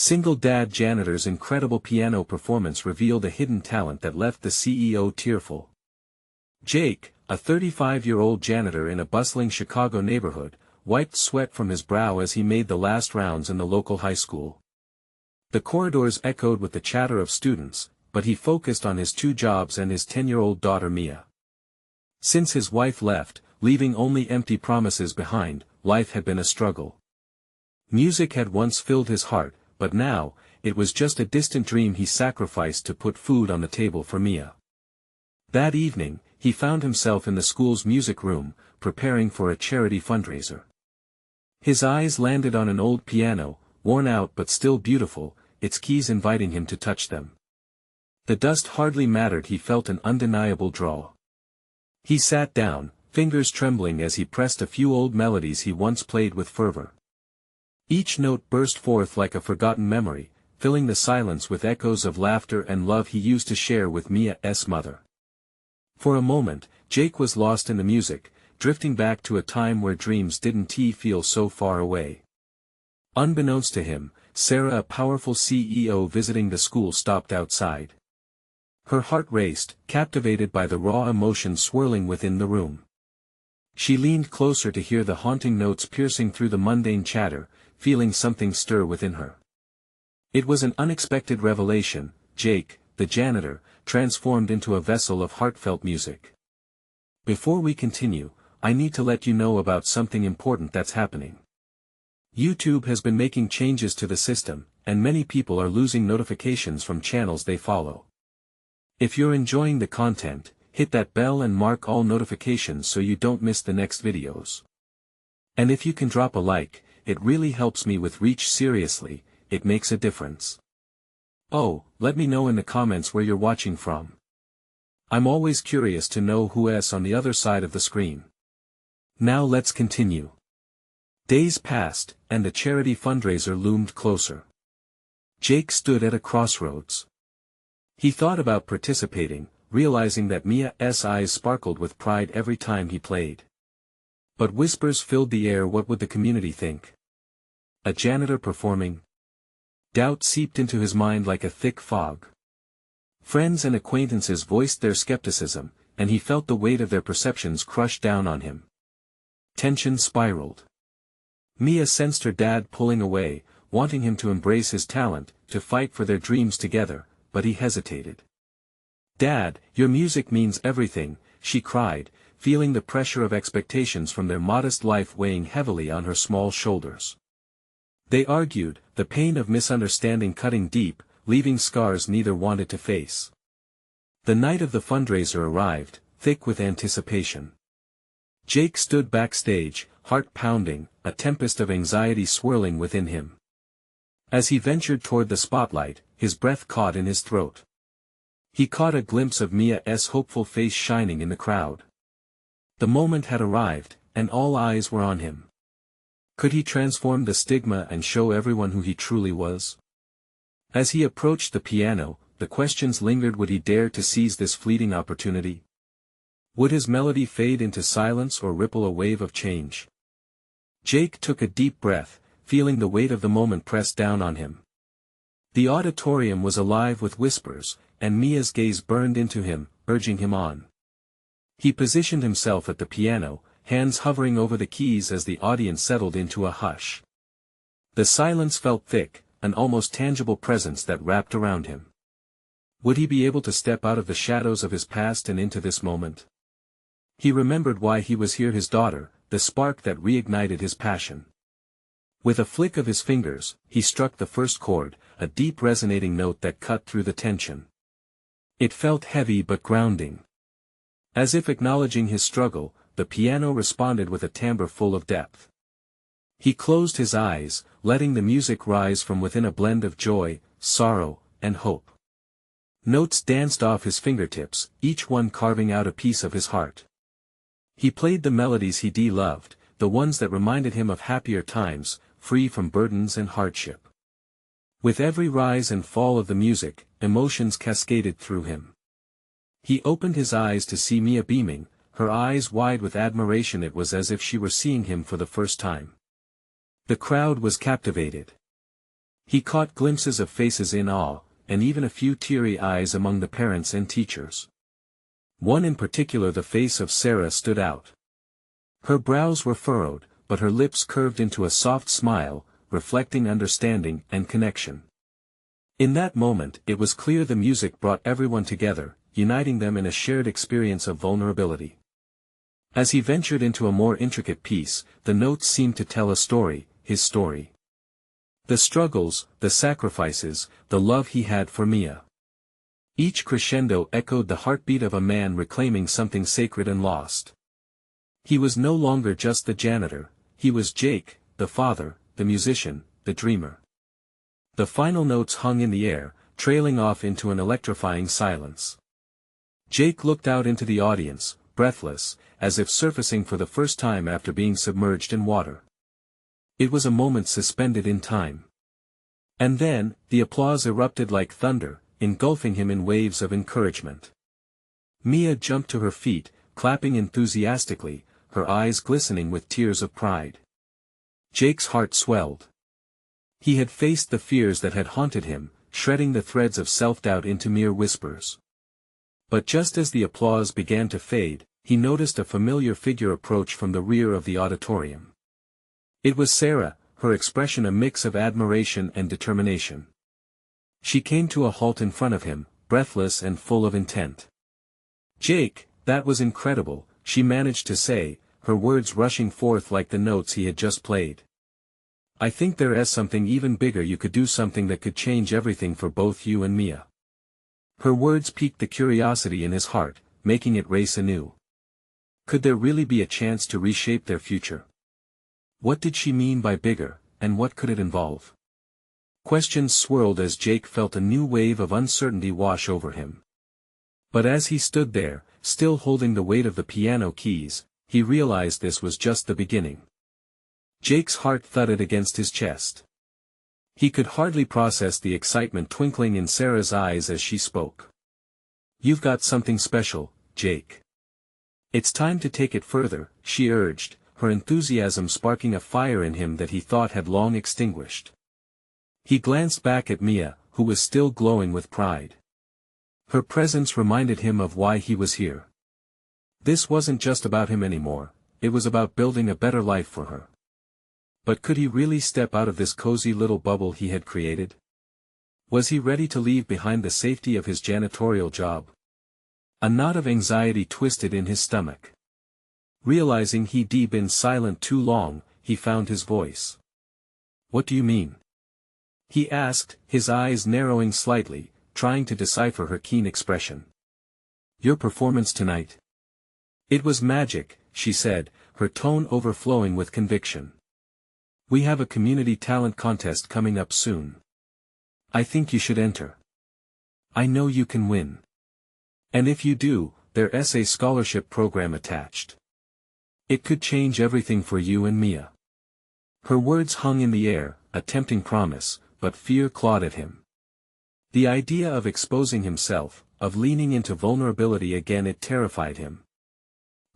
Single dad Janitor's incredible piano performance revealed a hidden talent that left the CEO tearful. Jake, a 35-year-old janitor in a bustling Chicago neighborhood, wiped sweat from his brow as he made the last rounds in the local high school. The corridors echoed with the chatter of students, but he focused on his 2 jobs and his 10-year-old daughter Mia. Since his wife left, leaving only empty promises behind, life had been a struggle. Music had once filled his heart, but now, it was just a distant dream he sacrificed to put food on the table for Mia. That evening, he found himself in the school's music room, preparing for a charity fundraiser. His eyes landed on an old piano, worn out but still beautiful, its keys inviting him to touch them. The dust hardly mattered, he felt an undeniable draw. He sat down, fingers trembling as he pressed a few old melodies he once played with fervor. Each note burst forth like a forgotten memory, filling the silence with echoes of laughter and love he used to share with Mia's mother. For a moment, Jake was lost in the music, drifting back to a time where dreams didn't feel so far away. Unbeknownst to him, Sarah, a powerful CEO visiting the school, stopped outside. Her heart raced, captivated by the raw emotion swirling within the room. She leaned closer to hear the haunting notes piercing through the mundane chatter, feeling something stir within her. It was an unexpected revelation. Jake, the janitor, transformed into a vessel of heartfelt music. Before we continue, I need to let you know about something important that's happening. YouTube has been making changes to the system, and many people are losing notifications from channels they follow. If you're enjoying the content, hit that bell and mark all notifications so you don't miss the next videos. And if you can drop a like, it really helps me with reach. Seriously, it makes a difference. Oh, let me know in the comments where you're watching from. I'm always curious to know who's on the other side of the screen. Now let's continue. Days passed, and the charity fundraiser loomed closer. Jake stood at a crossroads. He thought about participating, realizing that Mia's eyes sparkled with pride every time he played. But whispers filled the air. What would the community think? A janitor performing? Doubt seeped into his mind like a thick fog. Friends and acquaintances voiced their skepticism, and he felt the weight of their perceptions crush down on him. Tension spiraled. Mia sensed her dad pulling away, wanting him to embrace his talent, to fight for their dreams together, but he hesitated. "Dad, your music means everything," she cried, feeling the pressure of expectations from their modest life weighing heavily on her small shoulders. They argued, the pain of misunderstanding cutting deep, leaving scars neither wanted to face. The night of the fundraiser arrived, thick with anticipation. Jake stood backstage, heart pounding, a tempest of anxiety swirling within him. As he ventured toward the spotlight, his breath caught in his throat. He caught a glimpse of Mia's hopeful face shining in the crowd. The moment had arrived, and all eyes were on him. Could he transform the stigma and show everyone who he truly was? As he approached the piano, the questions lingered. Would he dare to seize this fleeting opportunity? Would his melody fade into silence or ripple a wave of change? Jake took a deep breath, feeling the weight of the moment press down on him. The auditorium was alive with whispers, and Mia's gaze burned into him, urging him on. He positioned himself at the piano, hands hovering over the keys as the audience settled into a hush. The silence felt thick, an almost tangible presence that wrapped around him. Would he be able to step out of the shadows of his past and into this moment? He remembered why he was here, his daughter, the spark that reignited his passion. With a flick of his fingers, he struck the first chord, a deep resonating note that cut through the tension. It felt heavy but grounding. As if acknowledging his struggle, the piano responded with a timbre full of depth. He closed his eyes, letting the music rise from within, a blend of joy, sorrow, and hope. Notes danced off his fingertips, each one carving out a piece of his heart. He played the melodies he loved, the ones that reminded him of happier times, free from burdens and hardship. With every rise and fall of the music, emotions cascaded through him. He opened his eyes to see Mia beaming, her eyes wide with admiration. It was as if she were seeing him for the first time. The crowd was captivated. He caught glimpses of faces in awe, and even a few teary eyes among the parents and teachers. One in particular, the face of Sarah, stood out. Her brows were furrowed, but her lips curved into a soft smile, reflecting understanding and connection. In that moment it was clear the music brought everyone together, uniting them in a shared experience of vulnerability. As he ventured into a more intricate piece, the notes seemed to tell a story, his story. The struggles, the sacrifices, the love he had for Mia. Each crescendo echoed the heartbeat of a man reclaiming something sacred and lost. He was no longer just the janitor, he was Jake, the father, the musician, the dreamer. The final notes hung in the air, trailing off into an electrifying silence. Jake looked out into the audience, breathless, as if surfacing for the first time after being submerged in water. It was a moment suspended in time. And then, the applause erupted like thunder, engulfing him in waves of encouragement. Mia jumped to her feet, clapping enthusiastically, her eyes glistening with tears of pride. Jake's heart swelled. He had faced the fears that had haunted him, shredding the threads of self-doubt into mere whispers. But just as the applause began to fade, he noticed a familiar figure approach from the rear of the auditorium. It was Sarah, her expression a mix of admiration and determination. She came to a halt in front of him, breathless and full of intent. "Jake, that was incredible," she managed to say, her words rushing forth like the notes he had just played. "I think there is something even bigger. You could do something that could change everything for both you and Mia." Her words piqued the curiosity in his heart, making it race anew. Could there really be a chance to reshape their future? What did she mean by bigger, and what could it involve? Questions swirled as Jake felt a new wave of uncertainty wash over him. But as he stood there, still holding the weight of the piano keys, he realized this was just the beginning. Jake's heart thudded against his chest. He could hardly process the excitement twinkling in Sarah's eyes as she spoke. "You've got something special, Jake. It's time to take it further," she urged, her enthusiasm sparking a fire in him that he thought had long extinguished. He glanced back at Mia, who was still glowing with pride. Her presence reminded him of why he was here. This wasn't just about him anymore, it was about building a better life for her. But could he really step out of this cozy little bubble he had created? Was he ready to leave behind the safety of his janitorial job? A knot of anxiety twisted in his stomach. Realizing he'd been silent too long, he found his voice. "What do you mean?" he asked, his eyes narrowing slightly, trying to decipher her keen expression. "Your performance tonight." "It was magic," she said, her tone overflowing with conviction. "We have a community talent contest coming up soon. I think you should enter. I know you can win. And if you do, there's a scholarship program attached. It could change everything for you and Mia." Her words hung in the air, a tempting promise, but fear clawed at him. The idea of exposing himself, of leaning into vulnerability again, it terrified him.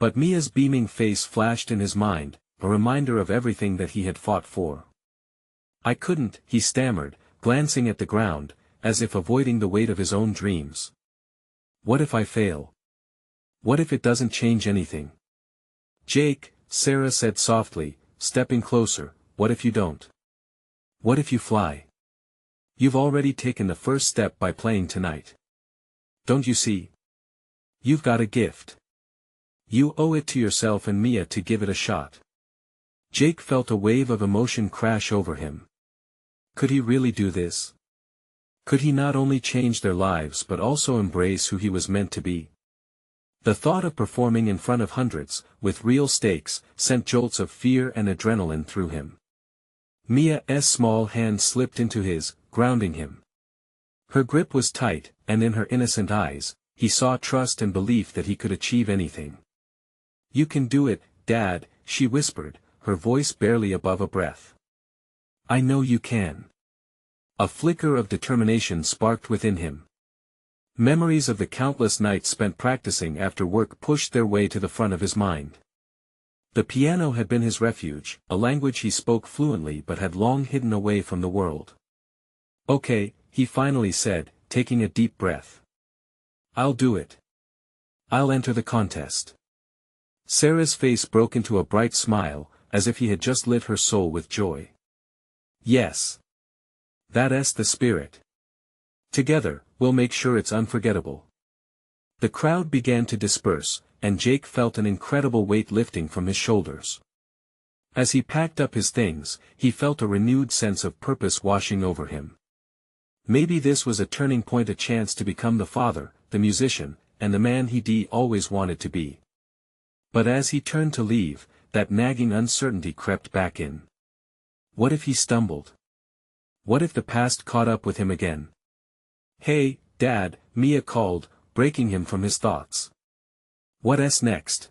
But Mia's beaming face flashed in his mind, a reminder of everything that he had fought for. "I couldn't," he stammered, glancing at the ground, as if avoiding the weight of his own dreams. "What if I fail? What if it doesn't change anything?" "Jake," Sarah said softly, stepping closer, "what if you don't? What if you fly? You've already taken the first step by playing tonight. Don't you see? You've got a gift. You owe it to yourself and Mia to give it a shot." Jake felt a wave of emotion crash over him. Could he really do this? Could he not only change their lives but also embrace who he was meant to be? The thought of performing in front of hundreds, with real stakes, sent jolts of fear and adrenaline through him. Mia's small hand slipped into his, grounding him. Her grip was tight, and in her innocent eyes, he saw trust and belief that he could achieve anything. "You can do it, Dad," she whispered, her voice barely above a breath. "I know you can." A flicker of determination sparked within him. Memories of the countless nights spent practicing after work pushed their way to the front of his mind. The piano had been his refuge, a language he spoke fluently but had long hidden away from the world. Okay, he finally said, taking a deep breath. I'll do it. I'll enter the contest. Sarah's face broke into a bright smile, as if he had just lit her soul with joy. Yes. That's the spirit. Together, we'll make sure it's unforgettable. The crowd began to disperse, and Jake felt an incredible weight lifting from his shoulders. As he packed up his things, he felt a renewed sense of purpose washing over him. Maybe this was a turning point, a chance to become the father, the musician, and the man he'd always wanted to be. But as he turned to leave, that nagging uncertainty crept back in. What if he stumbled? What if the past caught up with him again? Hey, Dad, Mia called, breaking him from his thoughts. What's next?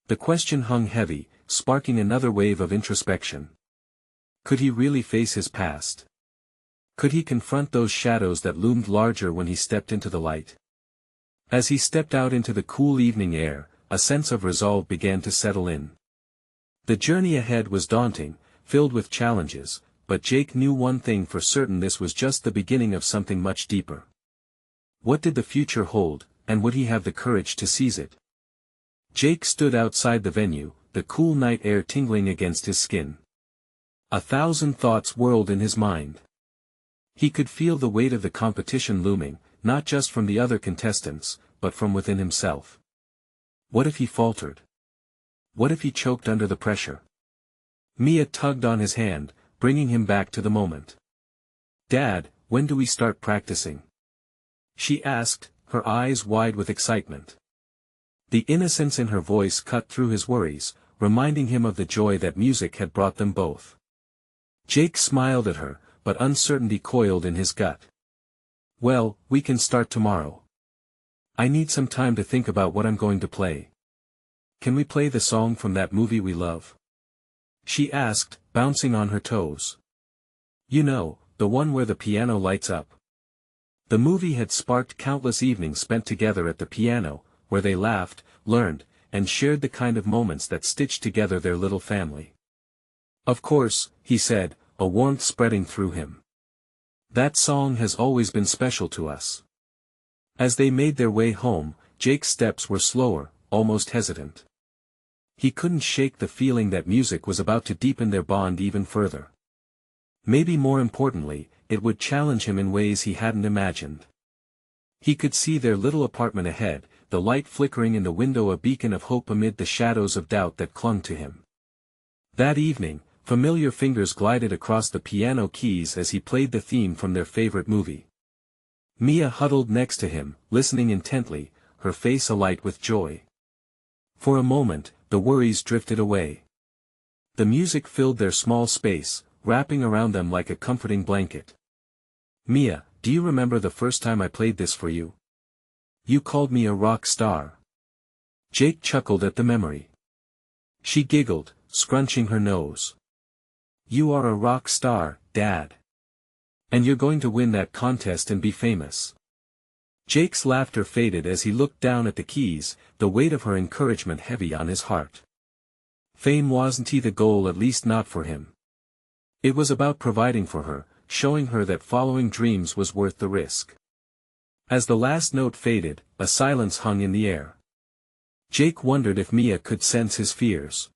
The question hung heavy, sparking another wave of introspection. Could he really face his past? Could he confront those shadows that loomed larger when he stepped into the light? As he stepped out into the cool evening air, a sense of resolve began to settle in. The journey ahead was daunting, filled with challenges, but Jake knew one thing for certain: this was just the beginning of something much deeper. What did the future hold, and would he have the courage to seize it? Jake stood outside the venue, the cool night air tingling against his skin. 1,000 thoughts whirled in his mind. He could feel the weight of the competition looming, not just from the other contestants, but from within himself. What if he faltered? What if he choked under the pressure? Mia tugged on his hand, bringing him back to the moment. Dad, when do we start practicing? She asked, her eyes wide with excitement. The innocence in her voice cut through his worries, reminding him of the joy that music had brought them both. Jake smiled at her, but uncertainty coiled in his gut. Well, we can start tomorrow. I need some time to think about what I'm going to play. Can we play the song from that movie we love? She asked, bouncing on her toes. You know, the one where the piano lights up. The movie had sparked countless evenings spent together at the piano, where they laughed, learned, and shared the kind of moments that stitched together their little family. Of course, he said, a warmth spreading through him. That song has always been special to us. As they made their way home, Jake's steps were slower, almost hesitant. He couldn't shake the feeling that music was about to deepen their bond even further. Maybe more importantly, it would challenge him in ways he hadn't imagined. He could see their little apartment ahead, the light flickering in the window, a beacon of hope amid the shadows of doubt that clung to him. That evening, familiar fingers glided across the piano keys as he played the theme from their favorite movie. Mia huddled next to him, listening intently, her face alight with joy. For a moment, the worries drifted away. The music filled their small space, wrapping around them like a comforting blanket. Mia, do you remember the first time I played this for you? You called me a rock star. Jake chuckled at the memory. She giggled, scrunching her nose. You are a rock star, Dad. And you're going to win that contest and be famous. Jake's laughter faded as he looked down at the keys, the weight of her encouragement heavy on his heart. Fame wasn't the goal, at least not for him. It was about providing for her, showing her that following dreams was worth the risk. As the last note faded, a silence hung in the air. Jake wondered if Mia could sense his fears.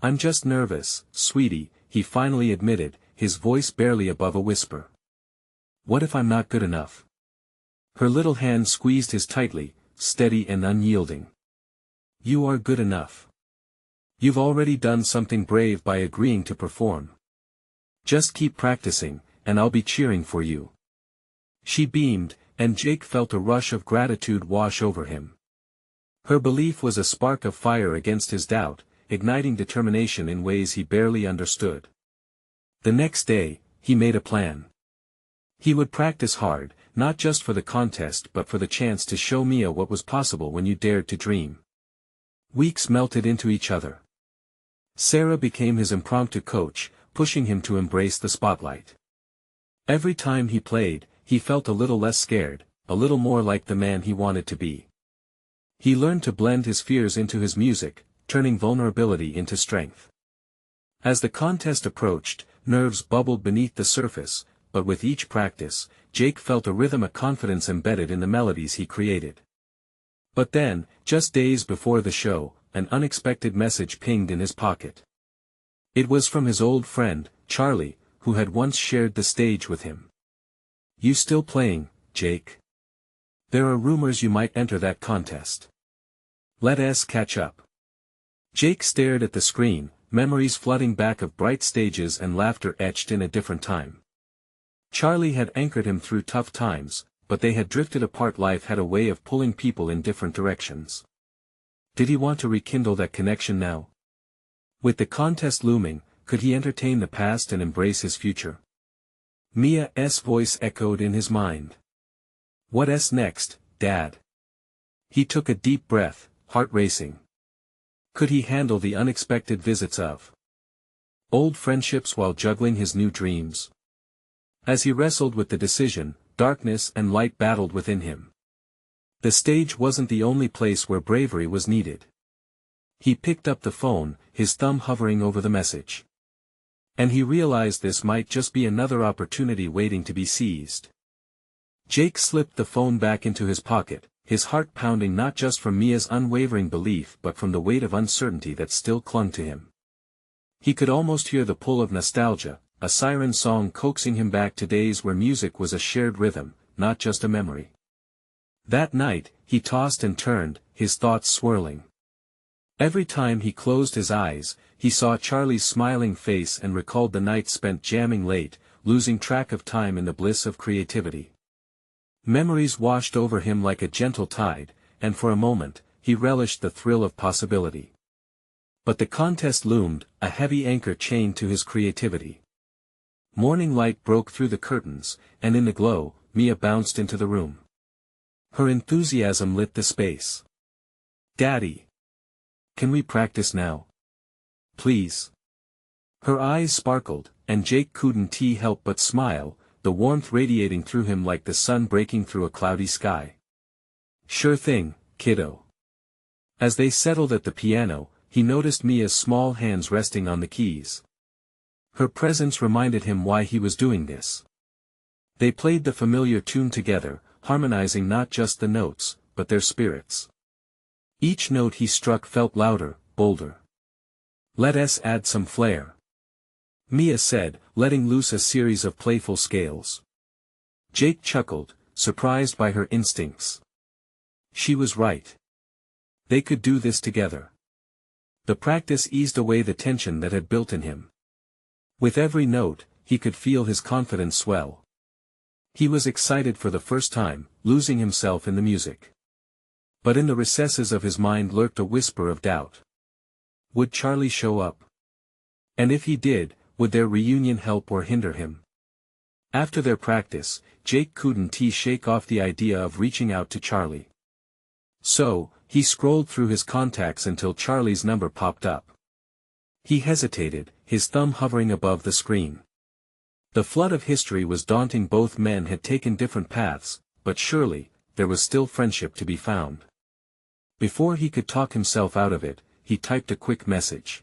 I'm just nervous, sweetie, he finally admitted, his voice barely above a whisper. What if I'm not good enough? Her little hand squeezed his tightly, steady and unyielding. You are good enough. You've already done something brave by agreeing to perform. Just keep practicing, and I'll be cheering for you. She beamed, and Jake felt a rush of gratitude wash over him. Her belief was a spark of fire against his doubt, igniting determination in ways he barely understood. The next day, he made a plan. He would practice hard, not just for the contest but for the chance to show Mia what was possible when you dared to dream. Weeks melted into each other. Sarah became his impromptu coach, pushing him to embrace the spotlight. Every time he played, he felt a little less scared, a little more like the man he wanted to be. He learned to blend his fears into his music, turning vulnerability into strength. As the contest approached, nerves bubbled beneath the surface, but with each practice, Jake felt a rhythm, a confidence embedded in the melodies he created. But then, just days before the show, an unexpected message pinged in his pocket. It was from his old friend, Charlie, who had once shared the stage with him. "You still playing, Jake? There are rumors you might enter that contest. Let's catch up." Jake stared at the screen, memories flooding back of bright stages and laughter etched in a different time. Charlie had anchored him through tough times, but they had drifted apart. Life had a way of pulling people in different directions. Did he want to rekindle that connection now? With the contest looming, could he entertain the past and embrace his future? Mia's voice echoed in his mind. "What's next, Dad?" He took a deep breath, heart racing. Could he handle the unexpected visits of old friendships while juggling his new dreams? As he wrestled with the decision, darkness and light battled within him. The stage wasn't the only place where bravery was needed. He picked up the phone, his thumb hovering over the message. And he realized this might just be another opportunity waiting to be seized. Jake slipped the phone back into his pocket, his heart pounding not just from Mia's unwavering belief but from the weight of uncertainty that still clung to him. He could almost hear the pull of nostalgia, a siren song coaxing him back to days where music was a shared rhythm, not just a memory. That night, he tossed and turned, his thoughts swirling. Every time he closed his eyes, he saw Charlie's smiling face and recalled the nights spent jamming late, losing track of time in the bliss of creativity. Memories washed over him like a gentle tide, and for a moment, he relished the thrill of possibility. But the contest loomed, a heavy anchor chained to his creativity. Morning light broke through the curtains, and in the glow, Mia bounced into the room. Her enthusiasm lit the space. "Daddy! Can we practice now? Please?" Her eyes sparkled, and Jake couldn't help but smile, the warmth radiating through him like the sun breaking through a cloudy sky. "Sure thing, kiddo." As they settled at the piano, he noticed Mia's small hands resting on the keys. Her presence reminded him why he was doing this. They played the familiar tune together, harmonizing not just the notes, but their spirits. Each note he struck felt louder, bolder. "Let's add some flair," Mia said, letting loose a series of playful scales. Jake chuckled, surprised by her instincts. She was right. They could do this together. The practice eased away the tension that had built in him. With every note, he could feel his confidence swell. He was excited for the first time, losing himself in the music. But in the recesses of his mind lurked a whisper of doubt. Would Charlie show up? And if he did, would their reunion help or hinder him? After their practice, Jake couldn't shake off the idea of reaching out to Charlie. So, he scrolled through his contacts until Charlie's number popped up. He hesitated, his thumb hovering above the screen. The flood of history was daunting. Both men had taken different paths, but surely, there was still friendship to be found. Before he could talk himself out of it, he typed a quick message.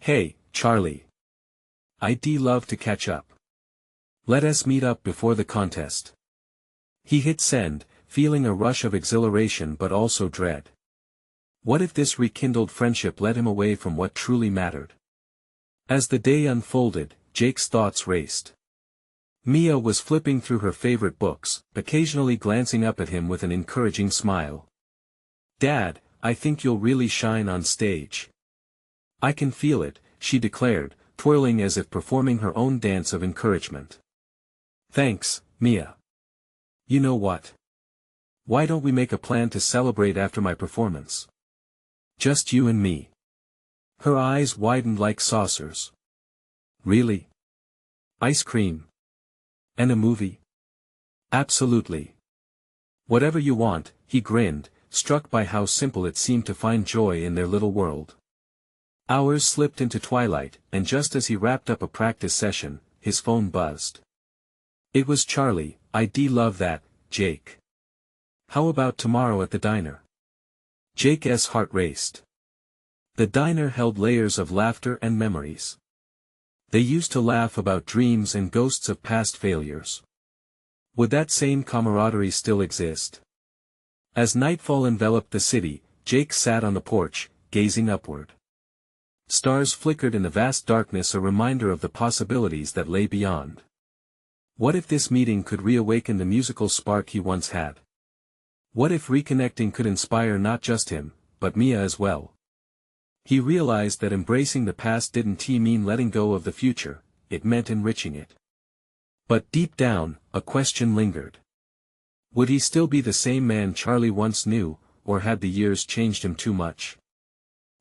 "Hey, Charlie. I'd love to catch up. Let's meet up before the contest." He hit send, feeling a rush of exhilaration but also dread. What if this rekindled friendship led him away from what truly mattered? As the day unfolded, Jake's thoughts raced. Mia was flipping through her favorite books, occasionally glancing up at him with an encouraging smile. "Dad, I think you'll really shine on stage. I can feel it," she declared, twirling as if performing her own dance of encouragement. "Thanks, Mia. You know what? Why don't we make a plan to celebrate after my performance? Just you and me." Her eyes widened like saucers. "Really? Ice cream? And a movie?" "Absolutely. Whatever you want," he grinned, struck by how simple it seemed to find joy in their little world. Hours slipped into twilight, and just as he wrapped up a practice session, his phone buzzed. It was Charlie. "I'd love that, Jake. How about tomorrow at the diner?" Jake's heart raced. The diner held layers of laughter and memories. They used to laugh about dreams and ghosts of past failures. Would that same camaraderie still exist? As nightfall enveloped the city, Jake sat on the porch, gazing upward. Stars flickered in the vast darkness, a reminder of the possibilities that lay beyond. What if this meeting could reawaken the musical spark he once had? What if reconnecting could inspire not just him, but Mia as well? He realized that embracing the past didn't mean letting go of the future, it meant enriching it. But deep down, a question lingered. Would he still be the same man Charlie once knew, or had the years changed him too much?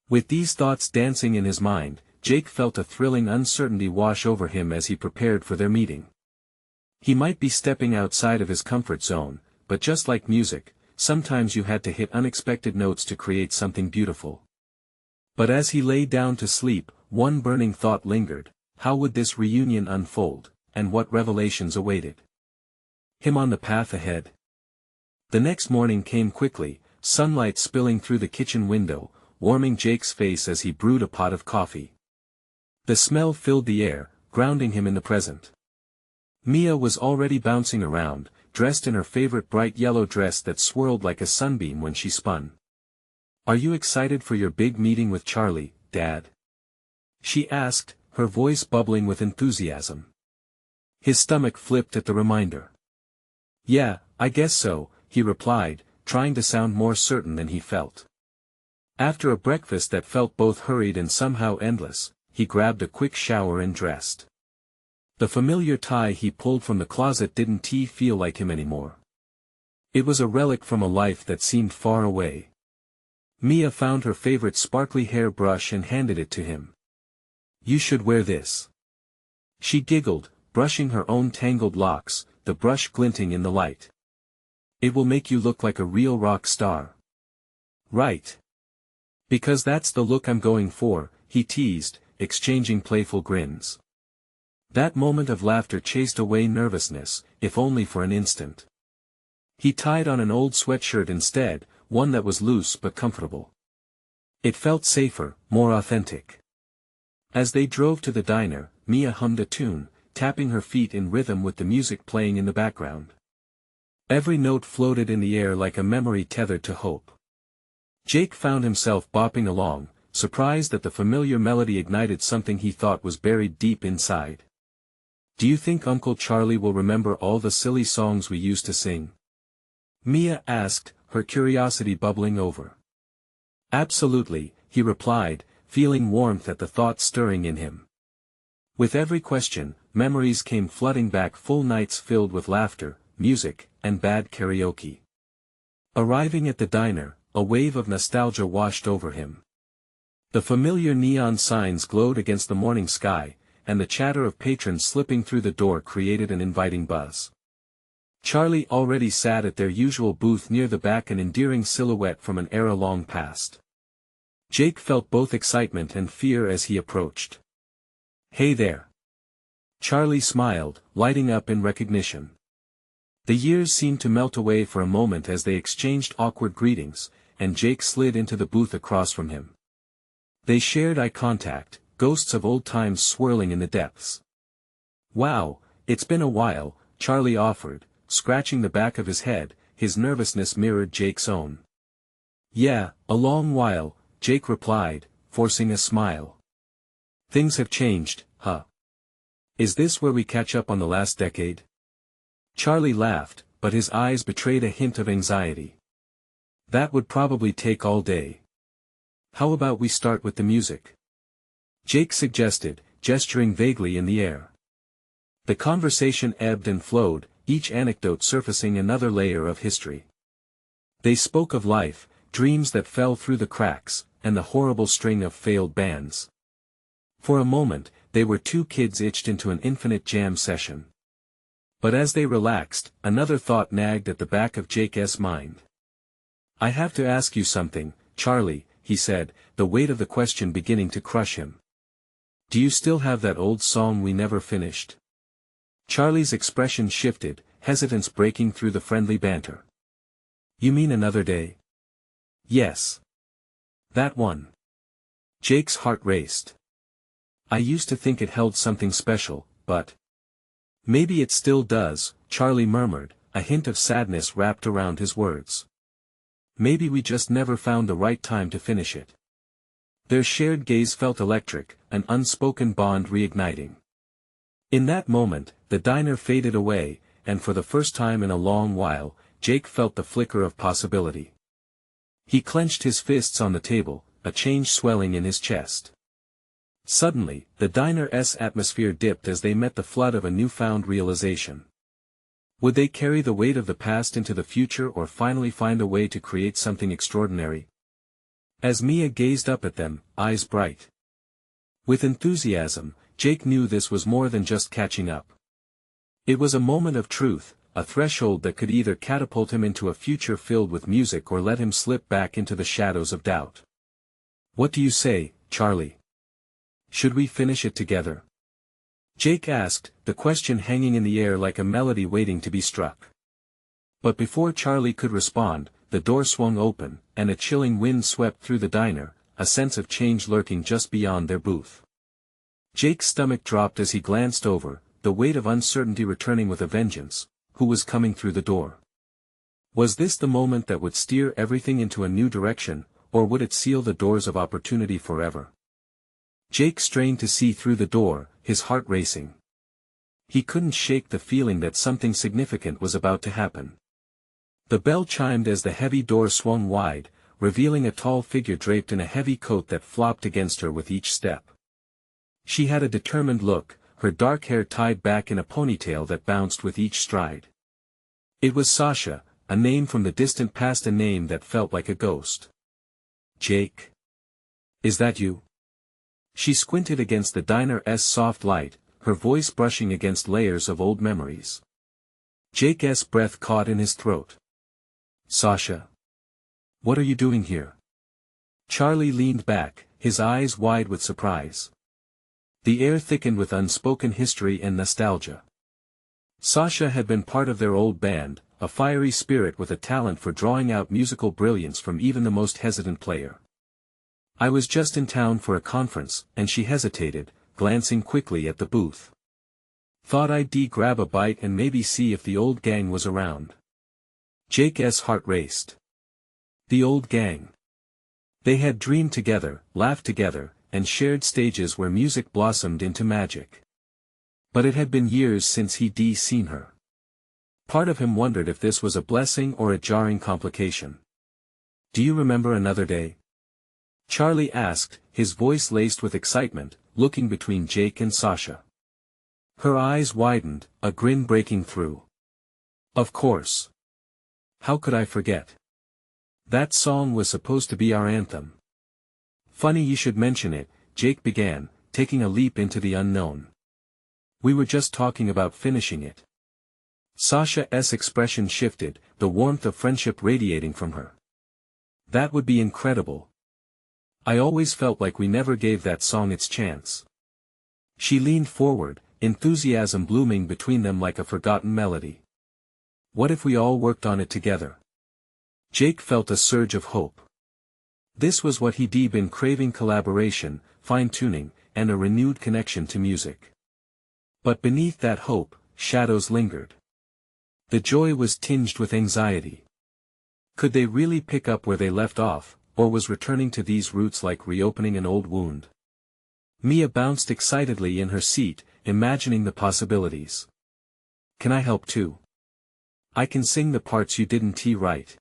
With these thoughts dancing in his mind, Jake felt a thrilling uncertainty wash over him as he prepared for their meeting. He might be stepping outside of his comfort zone, but just like music, sometimes you had to hit unexpected notes to create something beautiful. But as he lay down to sleep, one burning thought lingered: how would this reunion unfold, and what revelations awaited him on the path ahead? The next morning came quickly, sunlight spilling through the kitchen window, warming Jake's face as he brewed a pot of coffee. The smell filled the air, grounding him in the present. Mia was already bouncing around, dressed in her favorite bright yellow dress that swirled like a sunbeam when she spun. "Are you excited for your big meeting with Charlie, Dad?" she asked, her voice bubbling with enthusiasm. His stomach flipped at the reminder. "Yeah, I guess so," he replied, trying to sound more certain than he felt. After a breakfast that felt both hurried and somehow endless, he grabbed a quick shower and dressed. The familiar tie he pulled from the closet didn't feel like him anymore. It was a relic from a life that seemed far away. Mia found her favorite sparkly hair brush and handed it to him. "You should wear this." She giggled, brushing her own tangled locks, the brush glinting in the light. "It will make you look like a real rock star." "Right. Because that's the look I'm going for," he teased, exchanging playful grins. That moment of laughter chased away nervousness, if only for an instant. He tied on an old sweatshirt instead, one that was loose but comfortable. It felt safer, more authentic. As they drove to the diner, Mia hummed a tune, tapping her feet in rhythm with the music playing in the background. Every note floated in the air like a memory tethered to hope. Jake found himself bopping along, surprised that the familiar melody ignited something he thought was buried deep inside. "Do you think Uncle Charlie will remember all the silly songs we used to sing?" Mia asked, her curiosity bubbling over. "Absolutely," he replied, feeling warmth at the thought stirring in him. With every question, memories came flooding back, full nights filled with laughter, music, and bad karaoke. Arriving at the diner, a wave of nostalgia washed over him. The familiar neon signs glowed against the morning sky, and the chatter of patrons slipping through the door created an inviting buzz. Charlie already sat at their usual booth near the back, an endearing silhouette from an era long past. Jake felt both excitement and fear as he approached. "Hey there." Charlie smiled, lighting up in recognition. The years seemed to melt away for a moment as they exchanged awkward greetings, and Jake slid into the booth across from him. They shared eye contact, ghosts of old times swirling in the depths. "Wow, it's been a while," Charlie offered, scratching the back of his head, his nervousness mirrored Jake's own. "Yeah, a long while," Jake replied, forcing a smile. "Things have changed, huh? Is this where we catch up on the last decade?" Charlie laughed, but his eyes betrayed a hint of anxiety. "That would probably take all day. How about we start with the music?" Jake suggested, gesturing vaguely in the air. The conversation ebbed and flowed, each anecdote surfacing another layer of history. They spoke of life, dreams that fell through the cracks, and the horrible string of failed bands. For a moment, they were two kids itched into an infinite jam session. But as they relaxed, another thought nagged at the back of Jake's mind. "I have to ask you something, Charlie," he said, the weight of the question beginning to crush him. "Do you still have that old song we never finished?" Charlie's expression shifted, hesitance breaking through the friendly banter. "You mean Another Day?" "Yes. That one." Jake's heart raced. I used to think it held something special, but... Maybe it still does, Charlie murmured, a hint of sadness wrapped around his words. Maybe we just never found the right time to finish it. Their shared gaze felt electric, an unspoken bond reigniting. In that moment, the diner faded away, and for the first time in a long while, Jake felt the flicker of possibility. He clenched his fists on the table, a change swelling in his chest. Suddenly, the diner's atmosphere dipped as they met the flood of a newfound realization. Would they carry the weight of the past into the future or finally find a way to create something extraordinary? As Mia gazed up at them, eyes bright with enthusiasm, Jake knew this was more than just catching up. It was a moment of truth, a threshold that could either catapult him into a future filled with music or let him slip back into the shadows of doubt. What do you say, Charlie? Should we finish it together? Jake asked, the question hanging in the air like a melody waiting to be struck. But before Charlie could respond, the door swung open, and a chilling wind swept through the diner, a sense of change lurking just beyond their booth. Jake's stomach dropped as he glanced over, the weight of uncertainty returning with a vengeance. Who was coming through the door? Was this the moment that would steer everything into a new direction, or would it seal the doors of opportunity forever? Jake strained to see through the door, his heart racing. He couldn't shake the feeling that something significant was about to happen. The bell chimed as the heavy door swung wide, revealing a tall figure draped in a heavy coat that flopped against her with each step. She had a determined look, her dark hair tied back in a ponytail that bounced with each stride. It was Sasha, a name from the distant past, a name that felt like a ghost. Jake? Is that you? She squinted against the diner's soft light, her voice brushing against layers of old memories. Jake's breath caught in his throat. Sasha? What are you doing here? Charlie leaned back, his eyes wide with surprise. The air thickened with unspoken history and nostalgia. Sasha had been part of their old band, a fiery spirit with a talent for drawing out musical brilliance from even the most hesitant player. I was just in town for a conference, and she hesitated, glancing quickly at the booth. Thought I'd grab a bite and maybe see if the old gang was around. Jake's heart raced. The old gang. They had dreamed together, laughed together, and shared stages where music blossomed into magic. But it had been years since he'd seen her. Part of him wondered if this was a blessing or a jarring complication. Do you remember another day? Charlie asked, his voice laced with excitement, looking between Jake and Sasha. Her eyes widened, a grin breaking through. Of course. How could I forget? That song was supposed to be our anthem. Funny you should mention it, Jake began, taking a leap into the unknown. We were just talking about finishing it. Sasha's expression shifted, the warmth of friendship radiating from her. That would be incredible. I always felt like we never gave that song its chance. She leaned forward, enthusiasm blooming between them like a forgotten melody. What if we all worked on it together? Jake felt a surge of hope. This was what he'd been craving: collaboration, fine-tuning, and a renewed connection to music. But beneath that hope, shadows lingered. The joy was tinged with anxiety. Could they really pick up where they left off, or was returning to these roots like reopening an old wound? Mia bounced excitedly in her seat, imagining the possibilities. Can I help too? I can sing the parts you didn't write.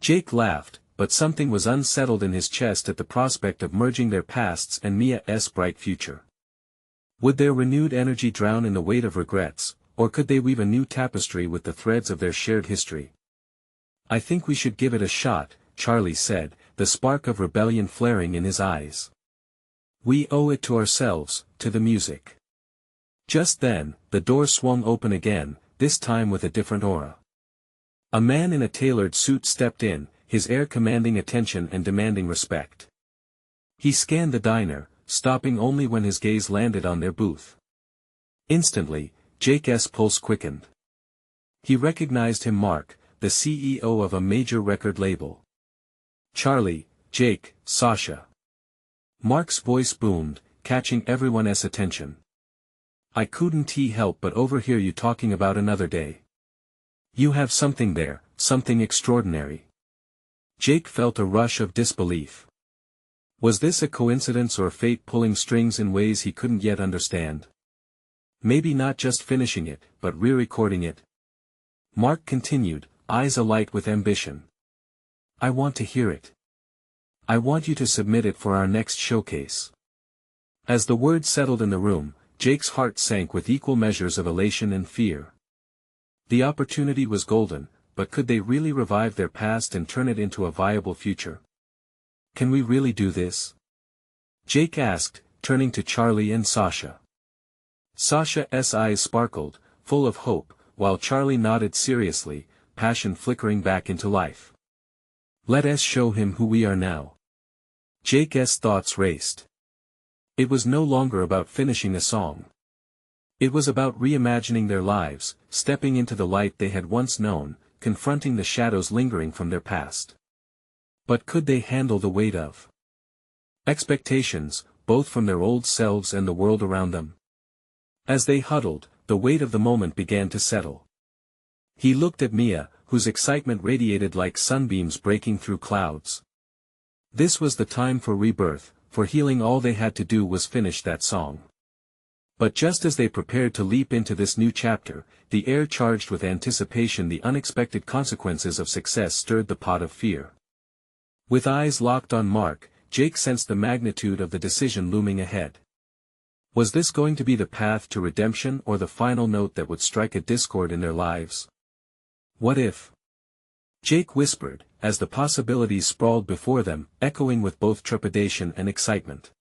Jake laughed, but something was unsettled in his chest at the prospect of merging their pasts and Mia's bright future. Would their renewed energy drown in the weight of regrets, or could they weave a new tapestry with the threads of their shared history? I think we should give it a shot, Charlie said, the spark of rebellion flaring in his eyes. We owe it to ourselves, to the music. Just then, the door swung open again, this time with a different aura. A man in a tailored suit stepped in, his air commanding attention and demanding respect. He scanned the diner, stopping only when his gaze landed on their booth. Instantly, Jake's pulse quickened. He recognized him: Mark, the CEO of a major record label. Charlie, Jake, Sasha. Mark's voice boomed, catching everyone's attention. I couldn't help but overhear you talking about another day. You have something there, something extraordinary. Jake felt a rush of disbelief. Was this a coincidence or fate pulling strings in ways he couldn't yet understand? Maybe not just finishing it, but re-recording it. Mark continued, eyes alight with ambition. I want to hear it. I want you to submit it for our next showcase. As the word settled in the room, Jake's heart sank with equal measures of elation and fear. The opportunity was golden, but could they really revive their past and turn it into a viable future? Can we really do this? Jake asked, turning to Charlie and Sasha. Sasha's eyes sparkled, full of hope, while Charlie nodded seriously, passion flickering back into life. Let us show him who we are now. Jake's thoughts raced. It was no longer about finishing a song. It was about reimagining their lives, stepping into the light they had once known, confronting the shadows lingering from their past. But could they handle the weight of expectations, both from their old selves and the world around them? As they huddled, the weight of the moment began to settle. He looked at Mia, whose excitement radiated like sunbeams breaking through clouds. This was the time for rebirth, for healing. All they had to do was finish that song. But just as they prepared to leap into this new chapter, the air charged with anticipation. The unexpected consequences of success stirred the pot of fear. With eyes locked on Mark, Jake sensed the magnitude of the decision looming ahead. Was this going to be the path to redemption or the final note that would strike a discord in their lives? What if? Jake whispered, as the possibilities sprawled before them, echoing with both trepidation and excitement.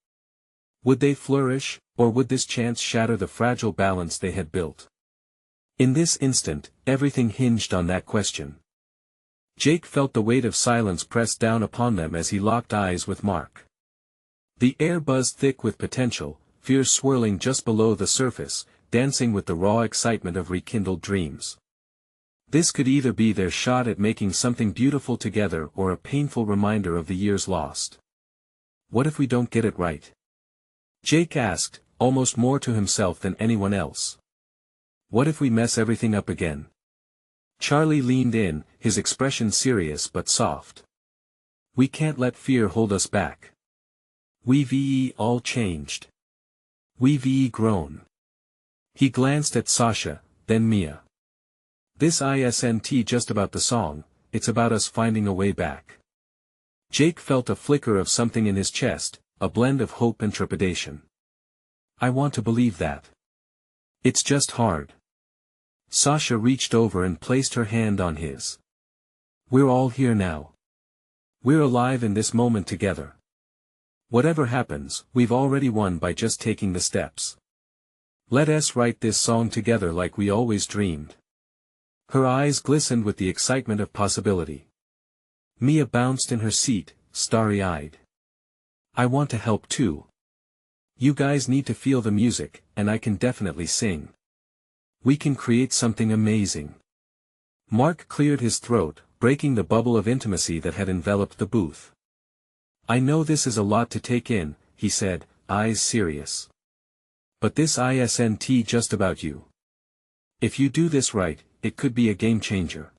Would they flourish, or would this chance shatter the fragile balance they had built? In this instant, everything hinged on that question. Jake felt the weight of silence press down upon them as he locked eyes with Mark. The air buzzed thick with potential, fears swirling just below the surface, dancing with the raw excitement of rekindled dreams. This could either be their shot at making something beautiful together or a painful reminder of the years lost. What if we don't get it right? Jake asked, almost more to himself than anyone else. What if we mess everything up again? Charlie leaned in, his expression serious but soft. We can't let fear hold us back. We've all changed. We've grown. He glanced at Sasha, then Mia. This isn't just about the song, it's about us finding a way back. Jake felt a flicker of something in his chest, a blend of hope and trepidation. I want to believe that. It's just hard. Sasha reached over and placed her hand on his. We're all here now. We're alive in this moment together. Whatever happens, we've already won by just taking the steps. Let us write this song together like we always dreamed. Her eyes glistened with the excitement of possibility. Mia bounced in her seat, starry-eyed. I want to help too. You guys need to feel the music, and I can definitely sing. We can create something amazing. Mark cleared his throat, breaking the bubble of intimacy that had enveloped the booth. I know this is a lot to take in, he said, eyes serious. But this isn't just about you. If you do this right, it could be a game changer.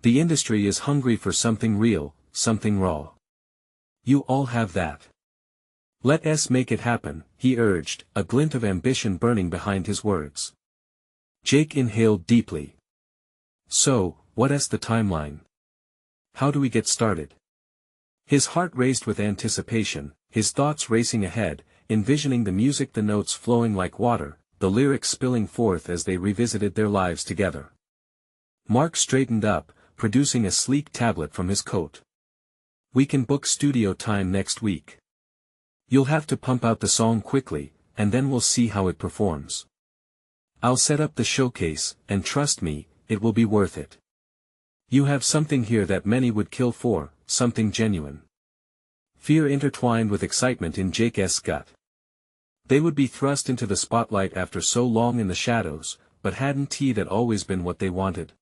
The industry is hungry for something real, something raw. You all have that. Let us make it happen, he urged, a glint of ambition burning behind his words. Jake inhaled deeply. So, what's the timeline? How do we get started? His heart raced with anticipation, his thoughts racing ahead, envisioning the music, the notes flowing like water, the lyrics spilling forth as they revisited their lives together. Mark straightened up, producing a sleek tablet from his coat. We can book studio time next week. You'll have to pump out the song quickly, and then we'll see how it performs. I'll set up the showcase, and trust me, it will be worth it. You have something here that many would kill for, something genuine. Fear intertwined with excitement in Jake's gut. They would be thrust into the spotlight after so long in the shadows, but hadn't that always been what they wanted?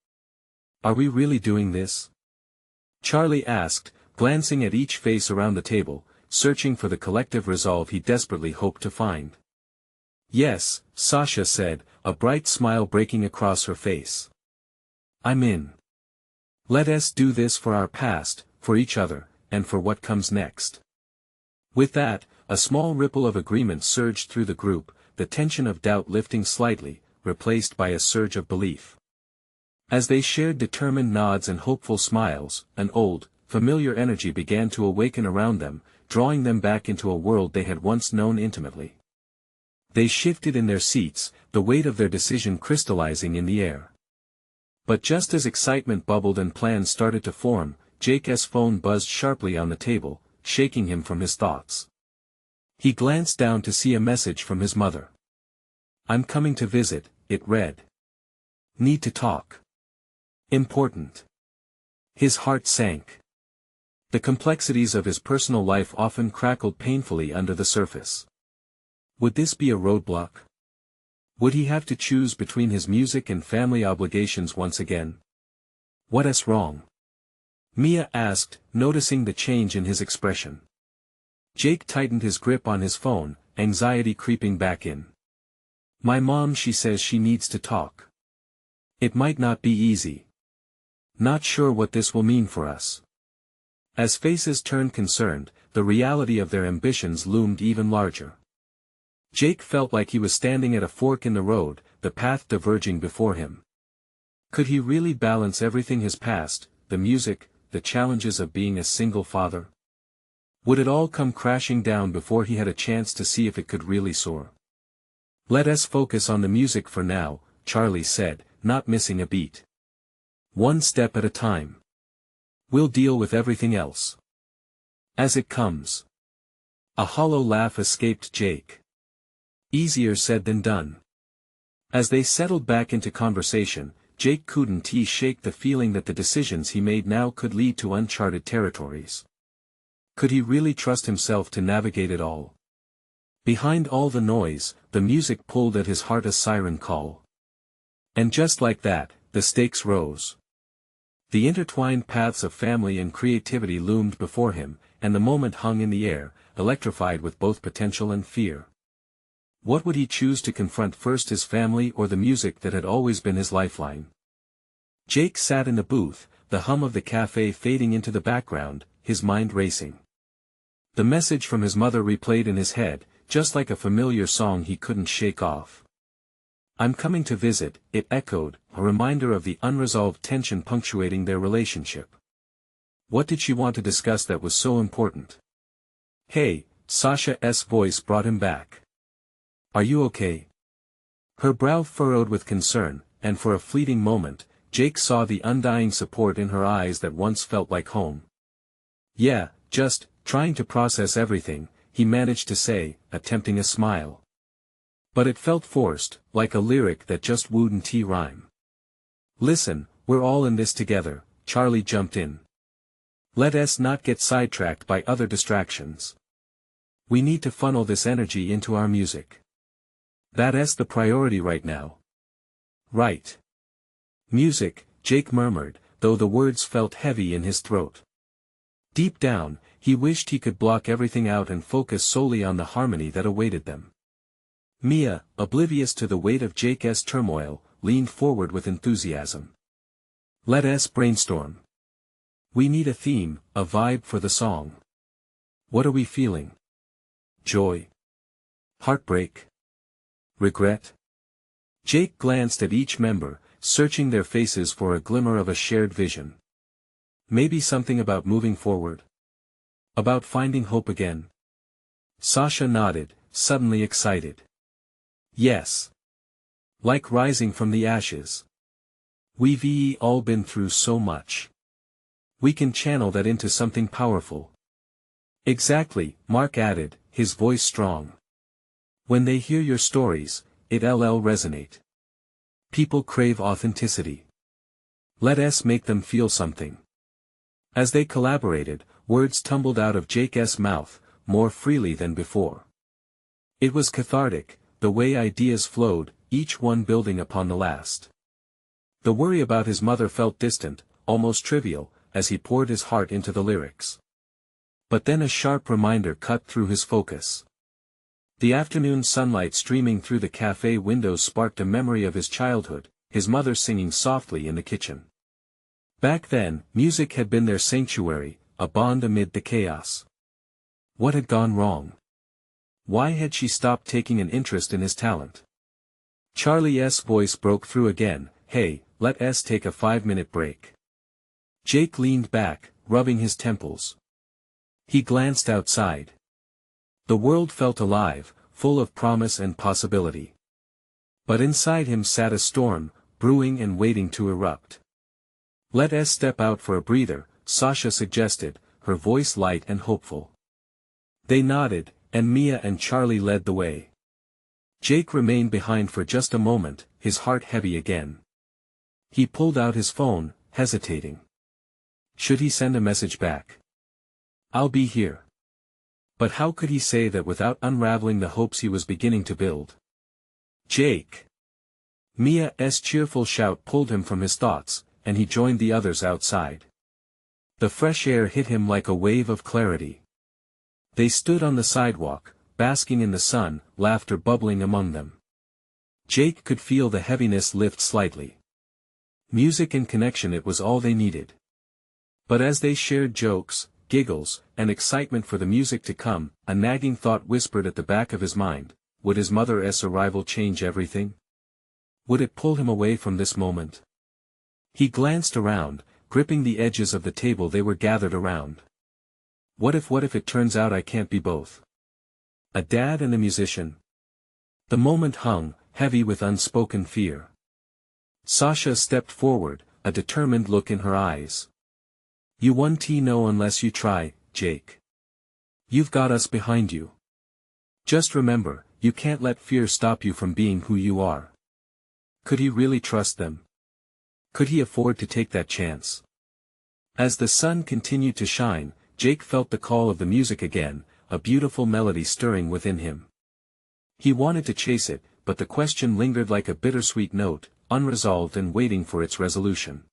Are we really doing this? Charlie asked, glancing at each face around the table, searching for the collective resolve he desperately hoped to find. "Yes," Sasha said, a bright smile breaking across her face. "I'm in. Let us do this for our past, for each other, and for what comes next." With that, a small ripple of agreement surged through the group, the tension of doubt lifting slightly, replaced by a surge of belief. As they shared determined nods and hopeful smiles, an old, familiar energy began to awaken around them, drawing them back into a world they had once known intimately. They shifted in their seats, the weight of their decision crystallizing in the air. But just as excitement bubbled and plans started to form, Jake's phone buzzed sharply on the table, shaking him from his thoughts. He glanced down to see a message from his mother. "I'm coming to visit," it read. "Need to talk. Important." His heart sank. The complexities of his personal life often crackled painfully under the surface. Would this be a roadblock? Would he have to choose between his music and family obligations once again? "What's wrong?" Mia asked, noticing the change in his expression. Jake tightened his grip on his phone, anxiety creeping back in. "My mom, she says she needs to talk. It might not be easy. Not sure what this will mean for us." As faces turned concerned, the reality of their ambitions loomed even larger. Jake felt like he was standing at a fork in the road, the path diverging before him. Could he really balance everything: his past, the music, the challenges of being a single father? Would it all come crashing down before he had a chance to see if it could really soar? "Let us focus on the music for now," Charlie said, not missing a beat. "One step at a time. We'll deal with everything else as it comes." A hollow laugh escaped Jake. Easier said than done. As they settled back into conversation, Jake couldn't shake the feeling that the decisions he made now could lead to uncharted territories. Could he really trust himself to navigate it all? Behind all the noise, the music pulled at his heart a siren call. And just like that, the stakes rose. The intertwined paths of family and creativity loomed before him, and the moment hung in the air, electrified with both potential and fear. What would he choose to confront first: his family or the music that had always been his lifeline? Jake sat in the booth, the hum of the cafe fading into the background, his mind racing. The message from his mother replayed in his head, just like a familiar song he couldn't shake off. "I'm coming to visit," it echoed, a reminder of the unresolved tension punctuating their relationship. What did she want to discuss that was so important? "Hey," Sasha's voice brought him back. "Are you okay?" Her brow furrowed with concern, and for a fleeting moment, Jake saw the undying support in her eyes that once felt like home. "Yeah, just trying to process everything," he managed to say, attempting a smile. But it felt forced, like a lyric that just wouldn't rhyme. "Listen, we're all in this together," Charlie jumped in. "Let us not get sidetracked by other distractions. We need to funnel this energy into our music. That's the priority right now." "Right. Music," Jake murmured, though the words felt heavy in his throat. Deep down, he wished he could block everything out and focus solely on the harmony that awaited them. Mia, oblivious to the weight of Jake's turmoil, leaned forward with enthusiasm. "Let us brainstorm. We need a theme, a vibe for the song. What are we feeling? Joy? Heartbreak? Regret?" Jake glanced at each member, searching their faces for a glimmer of a shared vision. "Maybe something about moving forward? About finding hope again?" Sasha nodded, suddenly excited. "Yes. Like rising from the ashes. We've all been through so much. We can channel that into something powerful." "Exactly," Mark added, his voice strong. "When they hear your stories, it'll resonate. People crave authenticity. Let us make them feel something." As they collaborated, words tumbled out of Jake's mouth, more freely than before. It was cathartic, the way ideas flowed, each one building upon the last. The worry about his mother felt distant, almost trivial, as he poured his heart into the lyrics. But then a sharp reminder cut through his focus. The afternoon sunlight streaming through the cafe windows sparked a memory of his childhood, his mother singing softly in the kitchen. Back then, music had been their sanctuary, a bond amid the chaos. What had gone wrong? Why had she stopped taking an interest in his talent? Charlie's voice broke through again. "Hey, let us take a 5-minute break." Jake leaned back, rubbing his temples. He glanced outside. The world felt alive, full of promise and possibility. But inside him sat a storm, brewing and waiting to erupt. "Let us step out for a breather," Sasha suggested, her voice light and hopeful. They nodded, and Mia and Charlie led the way. Jake remained behind for just a moment, his heart heavy again. He pulled out his phone, hesitating. Should he send a message back? "I'll be here." But how could he say that without unraveling the hopes he was beginning to build? "Jake!" Mia's cheerful shout pulled him from his thoughts, and he joined the others outside. The fresh air hit him like a wave of clarity. They stood on the sidewalk, basking in the sun, laughter bubbling among them. Jake could feel the heaviness lift slightly. Music and connection, it was all they needed. But as they shared jokes, giggles, and excitement for the music to come, a nagging thought whispered at the back of his mind: would his mother's arrival change everything? Would it pull him away from this moment? He glanced around, gripping the edges of the table they were gathered around. What if it turns out I can't be both? A dad and a musician? The moment hung, heavy with unspoken fear. Sasha stepped forward, a determined look in her eyes. "You won't know unless you try, Jake. You've got us behind you. Just remember, you can't let fear stop you from being who you are." Could he really trust them? Could he afford to take that chance? As the sun continued to shine, Jake felt the call of the music again, a beautiful melody stirring within him. He wanted to chase it, but the question lingered like a bittersweet note, unresolved and waiting for its resolution.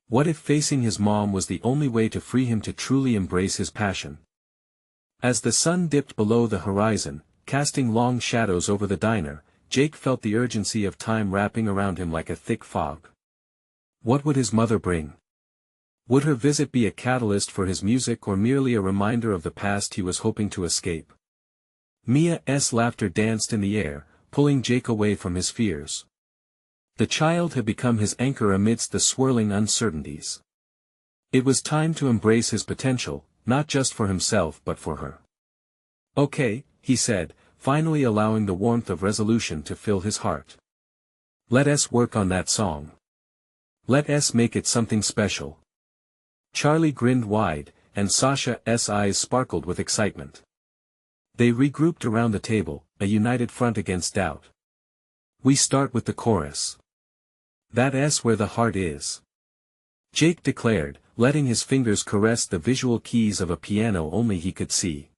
What if facing his mom was the only way to free him to truly embrace his passion? As the sun dipped below the horizon, casting long shadows over the diner, Jake felt the urgency of time wrapping around him like a thick fog. What would his mother bring? Would her visit be a catalyst for his music or merely a reminder of the past he was hoping to escape? Mia's laughter danced in the air, pulling Jake away from his fears. The child had become his anchor amidst the swirling uncertainties. It was time to embrace his potential, not just for himself but for her. "Okay," he said, finally allowing the warmth of resolution to fill his heart. "Let us work on that song. Let us make it something special." Charlie grinned wide, and Sasha's eyes sparkled with excitement. They regrouped around the table, a united front against doubt. "We start with the chorus. That's where the heart is," Jake declared, letting his fingers caress the visual keys of a piano only he could see.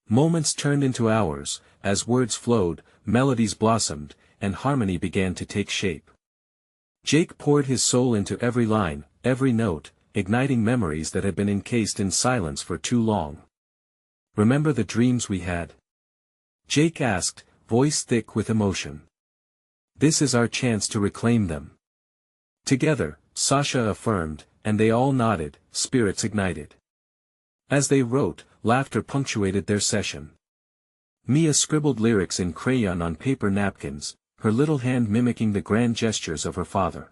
Moments turned into hours, as words flowed, melodies blossomed, and harmony began to take shape. Jake poured his soul into every line, every note, igniting memories that had been encased in silence for too long. "Remember the dreams we had?" Jake asked, voice thick with emotion. "This is our chance to reclaim them." Together, Sasha affirmed, and they all nodded, spirits ignited. As they wrote, laughter punctuated their session. Mia scribbled lyrics in crayon on paper napkins, her little hand mimicking the grand gestures of her father.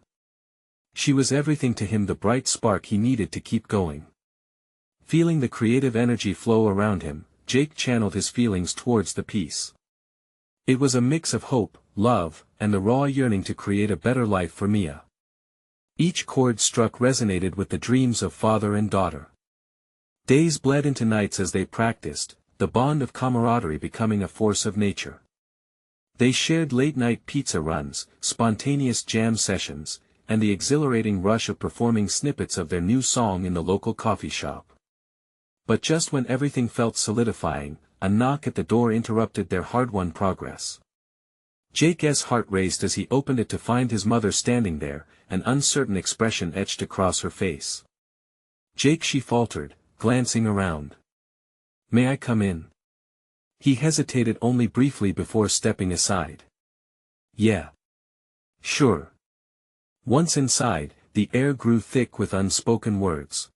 She was everything to him, the bright spark he needed to keep going. Feeling the creative energy flow around him, Jake channeled his feelings towards the piece. It was a mix of hope, love, and the raw yearning to create a better life for Mia. Each chord struck resonated with the dreams of father and daughter. Days bled into nights as they practiced, the bond of camaraderie becoming a force of nature. They shared late-night pizza runs, spontaneous jam sessions, and the exhilarating rush of performing snippets of their new song in the local coffee shop. But just when everything felt solidifying, a knock at the door interrupted their hard-won progress. Jake's heart raced as he opened it to find his mother standing there, an uncertain expression etched across her face. "Jake," she faltered, glancing around. May I come in? He hesitated only briefly before stepping aside. Yeah. Sure. Once inside, the air grew thick with unspoken words.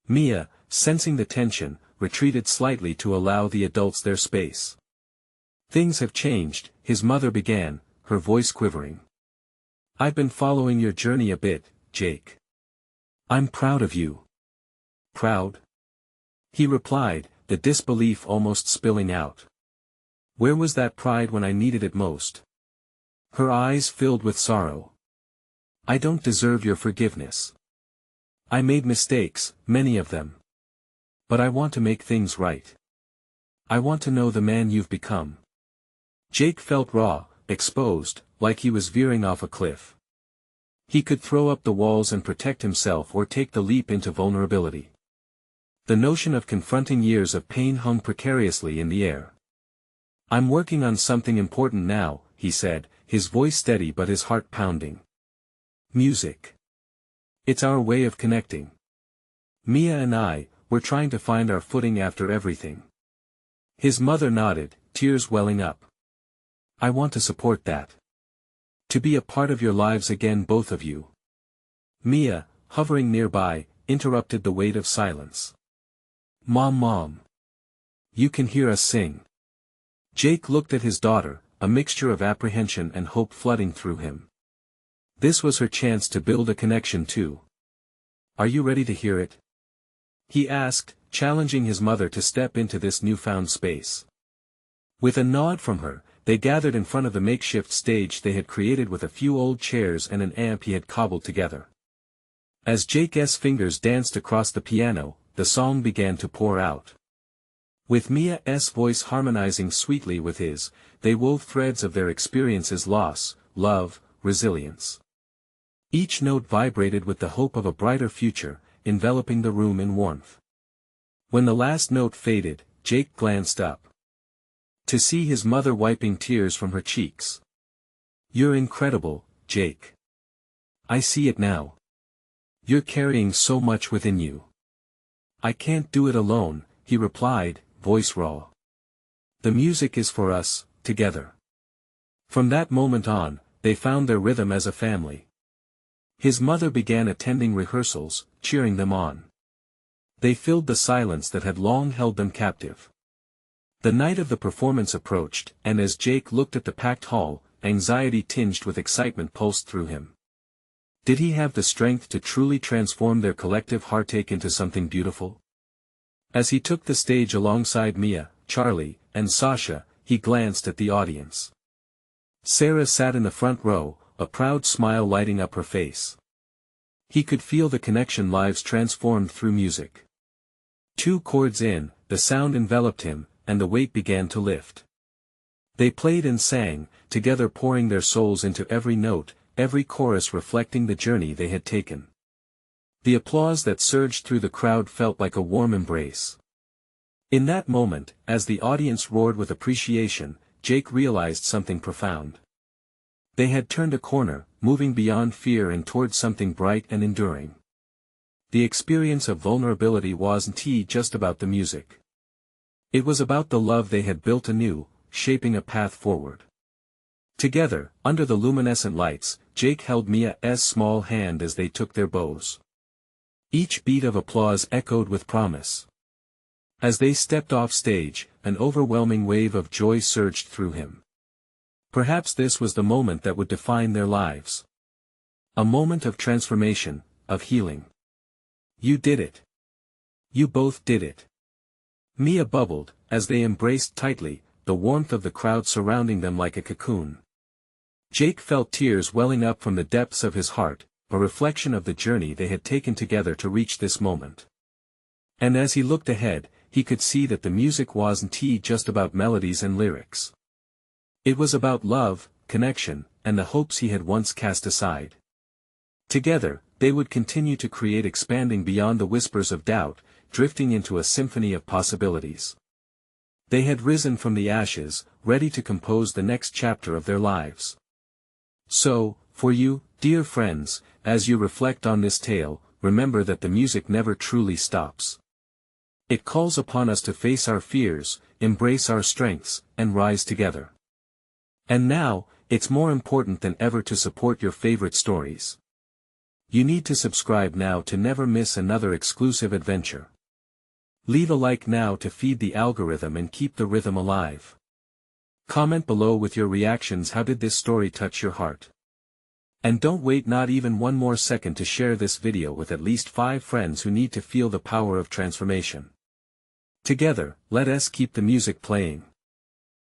Mia, sensing the tension, retreated slightly to allow the adults their space. Things have changed, his mother began, her voice quivering. I've been following your journey a bit, Jake. I'm proud of you. Proud? He replied, the disbelief almost spilling out. Where was that pride when I needed it most? Her eyes filled with sorrow. I don't deserve your forgiveness. I made mistakes, many of them. But I want to make things right. I want to know the man you've become. Jake felt raw, exposed, like he was veering off a cliff. He could throw up the walls and protect himself or take the leap into vulnerability. The notion of confronting years of pain hung precariously in the air. I'm working on something important now, he said, his voice steady but his heart pounding. Music. It's our way of connecting. Mia and I, we're trying to find our footing after everything. His mother nodded, tears welling up. I want to support that. To be a part of your lives again, both of you. Mia, hovering nearby, interrupted the weight of silence. Mom. You can hear us sing. Jake looked at his daughter, a mixture of apprehension and hope flooding through him. This was her chance to build a connection too. Are you ready to hear it? He asked, challenging his mother to step into this newfound space. With a nod from her, they gathered in front of the makeshift stage they had created with a few old chairs and an amp he had cobbled together. As Jake's fingers danced across the piano, the song began to pour out. With Mia's voice harmonizing sweetly with his, they wove threads of their experiences: loss, love, resilience. Each note vibrated with the hope of a brighter future, enveloping the room in warmth. When the last note faded, Jake glanced up. To see his mother wiping tears from her cheeks. You're incredible, Jake. I see it now. You're carrying so much within you. I can't do it alone, he replied, voice raw. The music is for us, together. From that moment on, they found their rhythm as a family. His mother began attending rehearsals, cheering them on. They filled the silence that had long held them captive. The night of the performance approached, and as Jake looked at the packed hall, anxiety tinged with excitement pulsed through him. Did he have the strength to truly transform their collective heartache into something beautiful? As he took the stage alongside Mia, Charlie, and Sasha, he glanced at the audience. Sarah sat in the front row, a proud smile lighting up her face. He could feel the connection lives transformed through music. 2 chords in, the sound enveloped him, and the weight began to lift. They played and sang, together pouring their souls into every note, every chorus reflecting the journey they had taken. The applause that surged through the crowd felt like a warm embrace. In that moment, as the audience roared with appreciation, Jake realized something profound. They had turned a corner, moving beyond fear and toward something bright and enduring. The experience of vulnerability wasn't just about the music. It was about the love they had built anew, shaping a path forward. Together, under the luminescent lights, Jake held Mia's small hand as they took their bows. Each beat of applause echoed with promise. As they stepped off stage, an overwhelming wave of joy surged through him. Perhaps this was the moment that would define their lives. A moment of transformation, of healing. You did it. You both did it. Mia bubbled, as they embraced tightly, the warmth of the crowd surrounding them like a cocoon. Jake felt tears welling up from the depths of his heart, a reflection of the journey they had taken together to reach this moment. And as he looked ahead, he could see that the music wasn't just about melodies and lyrics. It was about love, connection, and the hopes he had once cast aside. Together, they would continue to create, expanding beyond the whispers of doubt, drifting into a symphony of possibilities. They had risen from the ashes, ready to compose the next chapter of their lives. So, for you, dear friends, as you reflect on this tale, remember that the music never truly stops. It calls upon us to face our fears, embrace our strengths, and rise together. And now, it's more important than ever to support your favorite stories. You need to subscribe now to never miss another exclusive adventure. Leave a like now to feed the algorithm and keep the rhythm alive. Comment below with your reactions. How did this story touch your heart? And don't wait not even one more second to share this video with at least 5 friends who need to feel the power of transformation. Together, let us keep the music playing.